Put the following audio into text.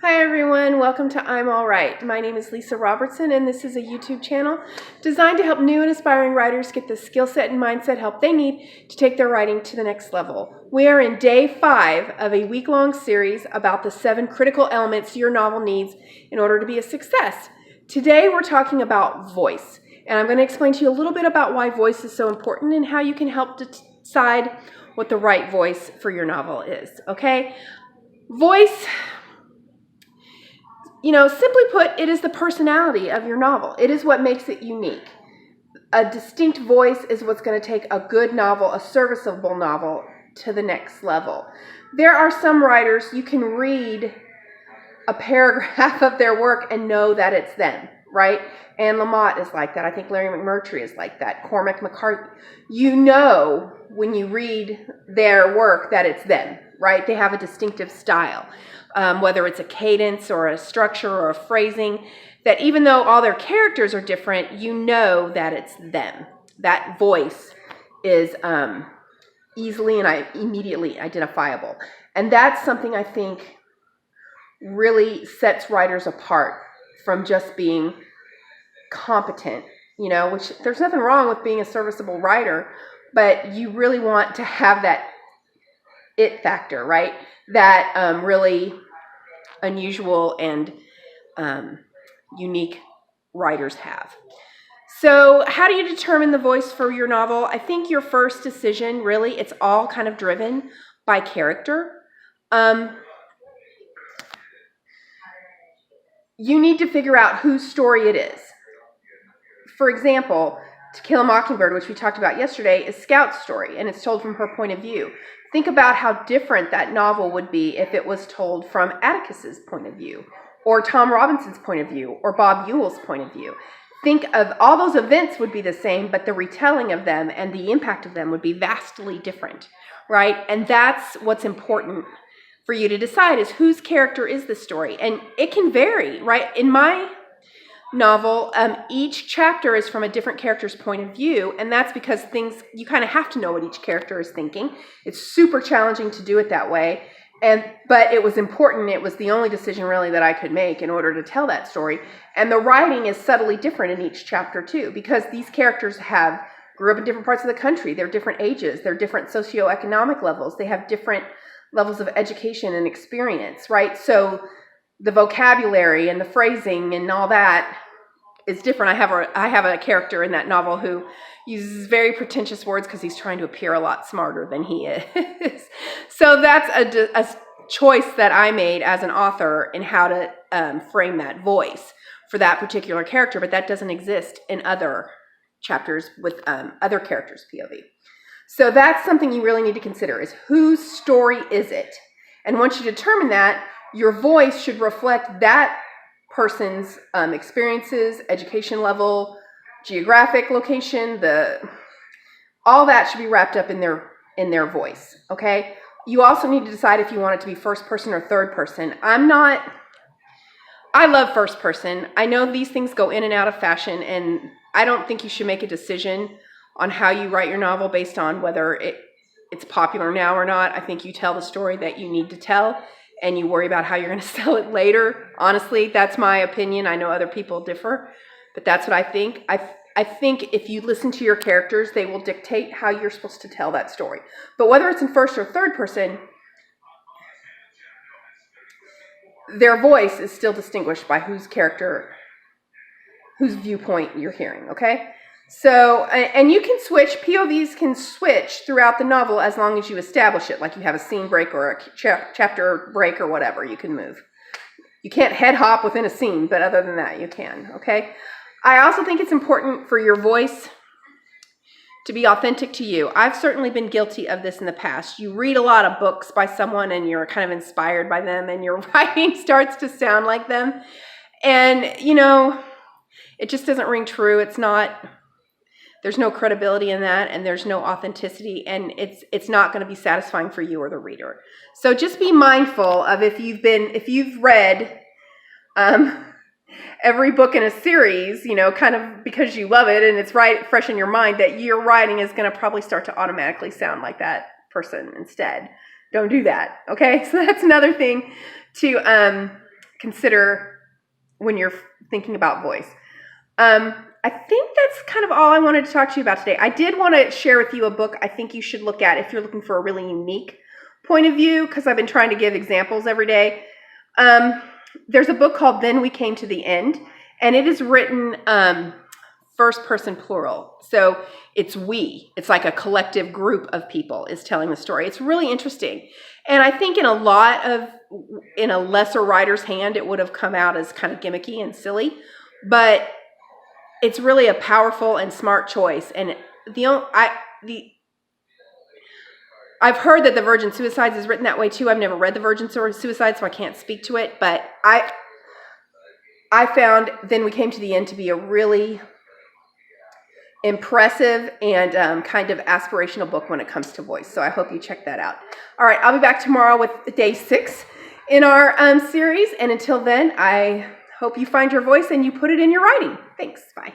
Hi everyone, welcome to I'm All Right. My name is Lisa Robertson and this is a YouTube channel designed to help new and aspiring writers get the skill set and mindset help they need to take their writing to the next level. We are in day 5 of a week-long series about the 7 critical elements your novel needs in order to be a success. Today we're talking about voice, and I'm going to explain to you a little bit about why voice is so important and how you can help decide what the right voice for your novel is, okay? Voice, simply put, it is the personality of your novel. It is what makes it unique. A distinct voice is what's going to take a good novel, a serviceable novel, to the next level. There are some writers, you can read a paragraph of their work and know that it's them, right? Anne Lamott is like that. I think Larry McMurtry is like that. Cormac McCarthy. You know when you read their work that it's them, right? They have a distinctive style. Whether it's a cadence or a structure or a phrasing, that even though all their characters are different, you know that it's them. That voice is easily and immediately identifiable. And that's something I think really sets writers apart from just being competent, which there's nothing wrong with being a serviceable writer, but you really want to have that it factor, right? That really unusual and unique writers have. So how do you determine the voice for your novel? I think your first decision, really, it's all kind of driven by character. You need to figure out whose story it is. For example, To Kill a Mockingbird, which we talked about yesterday, is Scout's story, and it's told from her point of view. Think about how different that novel would be if it was told from Atticus's point of view, or Tom Robinson's point of view, or Bob Ewell's point of view. Think of all those events would be the same, but the retelling of them and the impact of them would be vastly different, right? And that's what's important for you to decide, is whose character is the story. And it can vary, right? In my novel, each chapter is from a different character's point of view, and that's because you kind of have to know what each character is thinking. It's super challenging to do it that way, but it was important. It was the only decision really that I could make in order to tell that story. And the writing is subtly different in each chapter too, because these characters grew up in different parts of the country. They're different ages. They're different socioeconomic levels. They have different levels of education and experience, right? So the vocabulary and the phrasing and all that is different. I have a character in that novel who uses very pretentious words because he's trying to appear a lot smarter than he is. So that's a choice that I made as an author in how to frame that voice for that particular character, but that doesn't exist in other chapters with other characters' POV. So that's something you really need to consider, is whose story is it? And once you determine that, your voice should reflect that person's experiences, education level, geographic location, all that should be wrapped up in their voice, okay? You also need to decide if you want it to be first person or third person. I love first person. I know these things go in and out of fashion, and I don't think you should make a decision on how you write your novel based on whether it's popular now or not. I think you tell the story that you need to tell, and you worry about how you're going to sell it later. Honestly, that's my opinion. I know other people differ, but that's what I think. I think if you listen to your characters, they will dictate how you're supposed to tell that story. But whether it's in first or third person, their voice is still distinguished by whose viewpoint you're hearing, okay? So, and you can switch, POVs can switch throughout the novel as long as you establish it, like you have a scene break or a chapter break or whatever, you can move. You can't head hop within a scene, but other than that, you can, okay? I also think it's important for your voice to be authentic to you. I've certainly been guilty of this in the past. You read a lot of books by someone and you're kind of inspired by them and your writing starts to sound like them. And, it just doesn't ring true. There's no credibility in that, and there's no authenticity, and it's not going to be satisfying for you or the reader. So just be mindful of if you've read every book in a series, kind of because you love it and it's fresh in your mind, that your writing is going to probably start to automatically sound like that person instead. Don't do that, okay? So that's another thing to consider when you're thinking about voice. I think that's kind of all I wanted to talk to you about today. I did want to share with you a book I think you should look at if you're looking for a really unique point of view, because I've been trying to give examples every day. There's a book called Then We Came to the End, and it is written first person plural. So it's we. It's like a collective group of people is telling the story. It's really interesting. And I think in a lesser writer's hand, it would have come out as kind of gimmicky and silly. But it's really a powerful and smart choice. And I've heard that The Virgin Suicides is written that way too. I've never read The Virgin Suicides, so I can't speak to it. But I found Then We Came to the End to be a really impressive and kind of aspirational book when it comes to voice. So I hope you check that out. All right, I'll be back tomorrow with day 6 in our series. And until then, I hope you find your voice and you put it in your writing. Thanks. Bye.